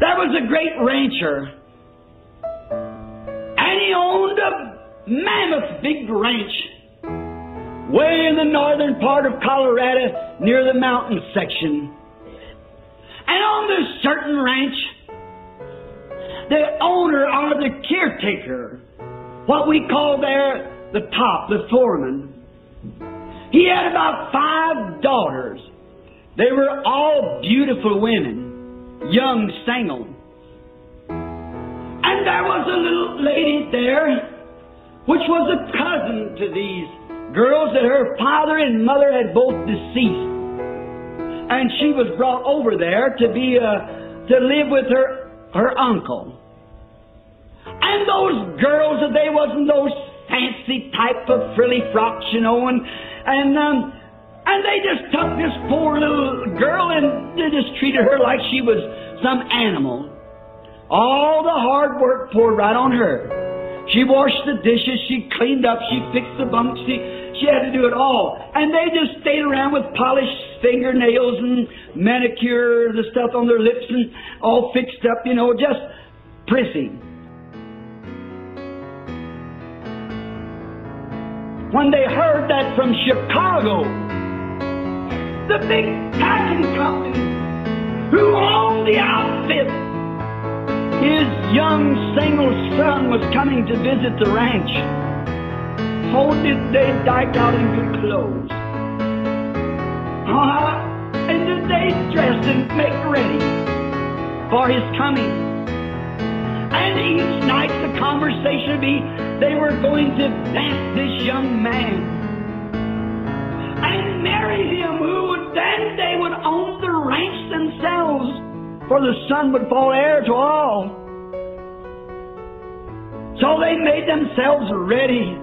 There was a great rancher, and he owned a mammoth big ranch way in the northern part of Colorado near the mountain section. And on this certain ranch, the owner or the caretaker, what we call there the top, the foreman, he had about 5 daughters. They were all beautiful women, young, single. And there was a little lady there, which was a cousin to these girls, that her father and mother had both deceased. And she was brought over there to live with her uncle. And those girls, they wasn't those fancy type of frilly frocks, you know, and they just took this poor little girl and they just treated her like she was some animal. All the hard work poured right on her. She washed the dishes, she cleaned up, she fixed the bunks, she had to do it all. And they just stayed around with polished fingernails and manicure, the stuff on their lips and all fixed up, you know, just prissy. When they heard that from Chicago, the big packing company who owned the outfit, his young single son was coming to visit the ranch. Oh, did they dike out in good clothes? And did they dress and make ready for his coming? And each night the conversation would be, they were going to dance this young man and marry him, then they would own the ranch themselves, for the son would fall heir to all. So they made themselves ready.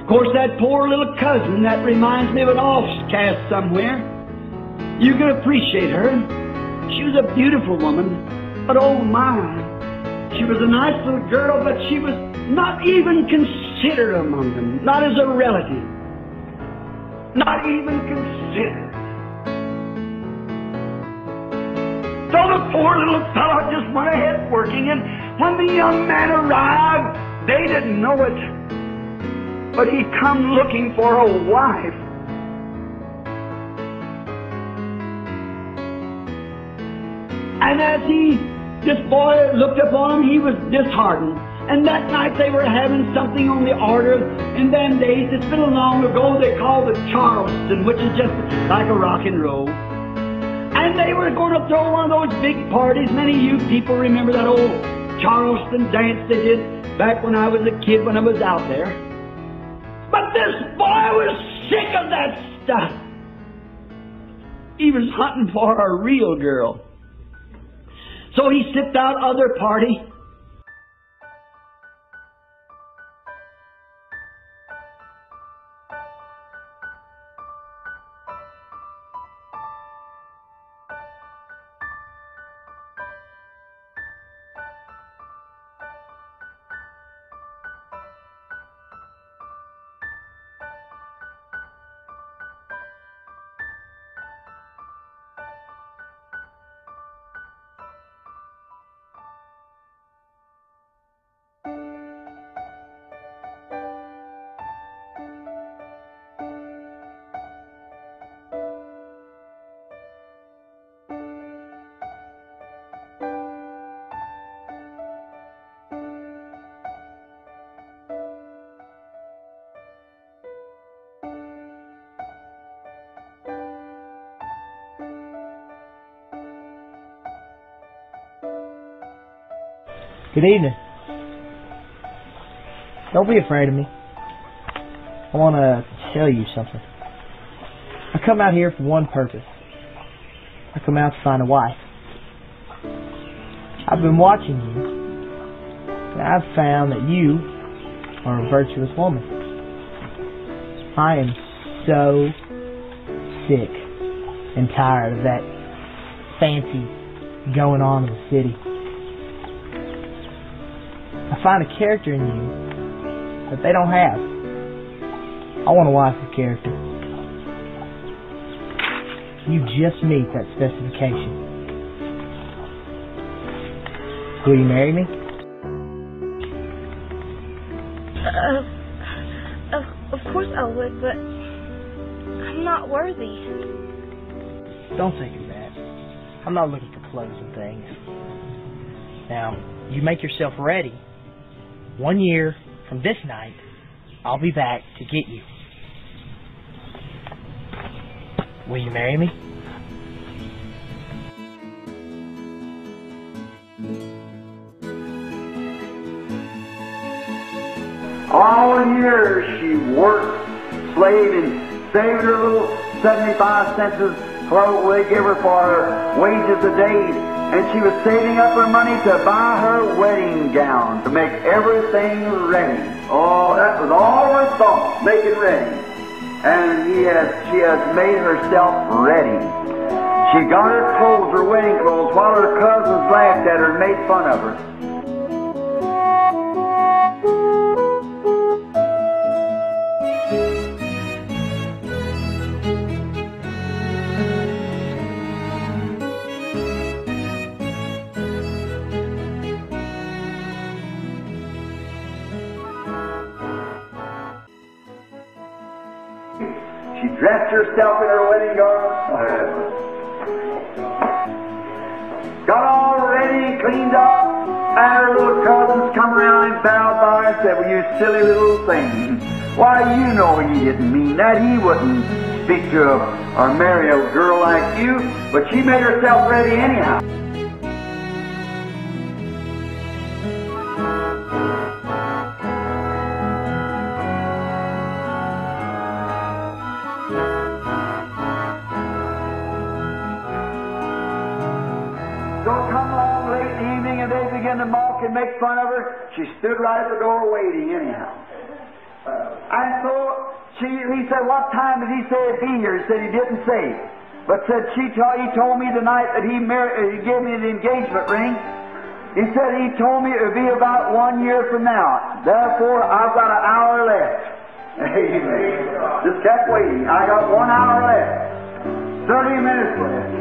Of course, that poor little cousin, that reminds me of an offcast somewhere. You can appreciate her. She was a beautiful woman, but oh my, she was a nice little girl, but she was not even considered among them, not as a relative, not even considered. So the poor little fellow just went ahead working, and when the young man arrived, they didn't know it, but he come looking for a wife. And as this boy looked upon him, he was disheartened. And that night they were having something on the order. In them days, it's been long ago, they called it Charleston, which is just like a rock and roll. And they were going to throw one of those big parties. Many of you people remember that old Charleston dance they did back when I was a kid, when I was out there. But this boy was sick of that stuff. He was hunting for a real girl. So he sipped out other party. Good evening. Don't be afraid of me. I want to tell you something. I come out here for one purpose. I come out to find a wife. I've been watching you, and I've found that you are a virtuous woman. I am so sick and tired of that fancy going on in the city. I find a character in you that they don't have. I want a wife with character. you just meet that specification. Will you marry me? Of course I would, but I'm not worthy. Don't think of that. I'm not looking for clothes and things. Now, you make yourself ready. 1 year from this night, I'll be back to get you. Will you marry me? All years she worked, slaved, and saved her little 75 cents what they give her for her wages a day. And she was saving up her money to buy her wedding gown, to make everything ready. Oh, that was all her thought, making ready. And she has made herself ready. She got her clothes, her wedding clothes, while her cousins laughed at her and made fun of her. She dressed herself in her wedding garment, got all ready, cleaned up, and her little cousins come around and bowed by her and said, "Well, you silly little thing. Why, you know he didn't mean that. He wouldn't speak to or marry a girl like you." But she made herself ready anyhow. So come along late in the evening and they begin to mock and make fun of her. She stood right at the door waiting anyhow. And so he said, "What time did he say he'd be here?" He said he didn't say. But said he told me tonight that he gave me the engagement ring. He said he told me it would be about 1 year from now. Therefore, I've got an hour left. Amen. Just kept waiting. I got 1 hour left. 30 minutes left.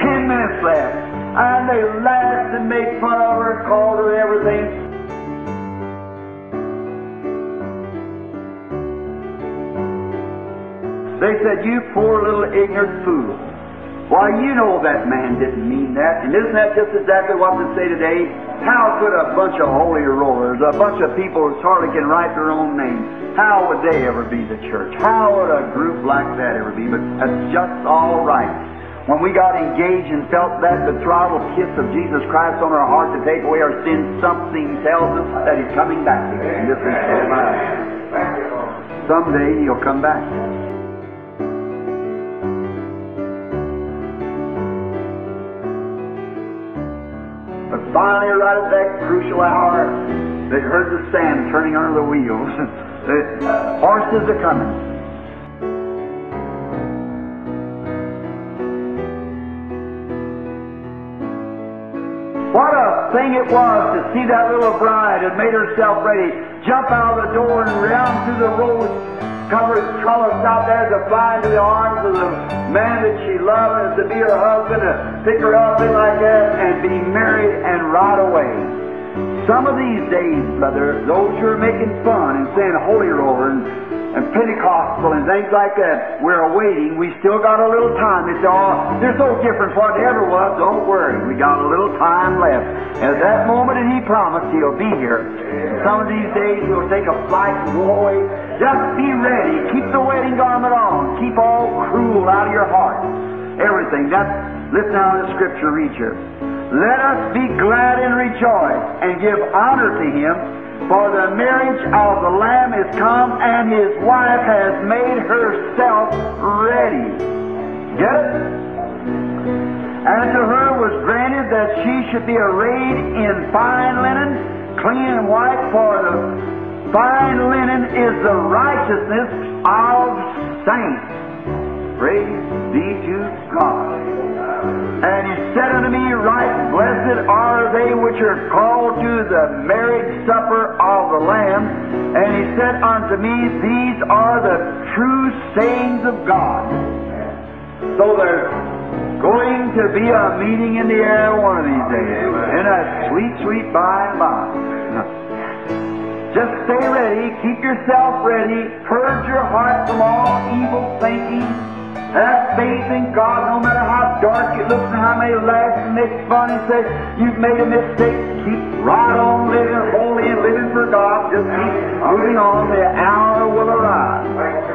10 minutes left. And they laughed and made fun of her, called her everything. They said, "You poor little ignorant fool. Why, you know that man didn't mean that." And isn't that just exactly what they say today? How could a bunch of holy rollers, a bunch of people who hardly can write their own names, how would they ever be the church? How would a group like that ever be? But that's just all right. When we got engaged and felt that betrothal kiss of Jesus Christ on our heart to take away our sins, something tells us that He's coming back again. This is someday He'll come back. But finally, right at that crucial hour, they heard the sand turning under the wheels. The horses are coming. What a thing it was to see that little bride had made herself ready, jump out of the door and round through the rose-covered trellis out there to fly into the arms of the man that she loved and to be her husband, to pick her up in like that and be married and ride away. Some of these days, brother, those who are making fun and saying holy roller and Pentecostal and things like that, we're awaiting. We still got a little time. They say, "Oh, there's no difference what it ever was." Don't worry. We got a little time left. And at that moment that He promised, He'll be here. Some of these days He'll take a flight and go away. Just be ready. Keep the wedding garment on. Keep all cruel out of your heart. Everything. Listen now to the scripture, read here. "Let us be glad and rejoice and give honor to Him, for the marriage of the Lamb is come, and His wife has made herself ready." Get it? "And to her was granted that she should be arrayed in fine linen, clean and white, for the fine linen is the righteousness of saints." Praise be to God. "And He said unto me, Right blessed are they which are called to the marriage supper of the Lamb. And He said unto me, These are the true sayings of God." So there's going to be a meeting in the air one of these days. In a sweet, sweet by and by. Just stay ready. Keep yourself ready. Purge your heart from all evil thinking. Have faith in God, no matter how dark it looks and how many laughs and make fun and say you've made a mistake. Keep right on living holy and living for God. Just keep moving on. The hour will arrive.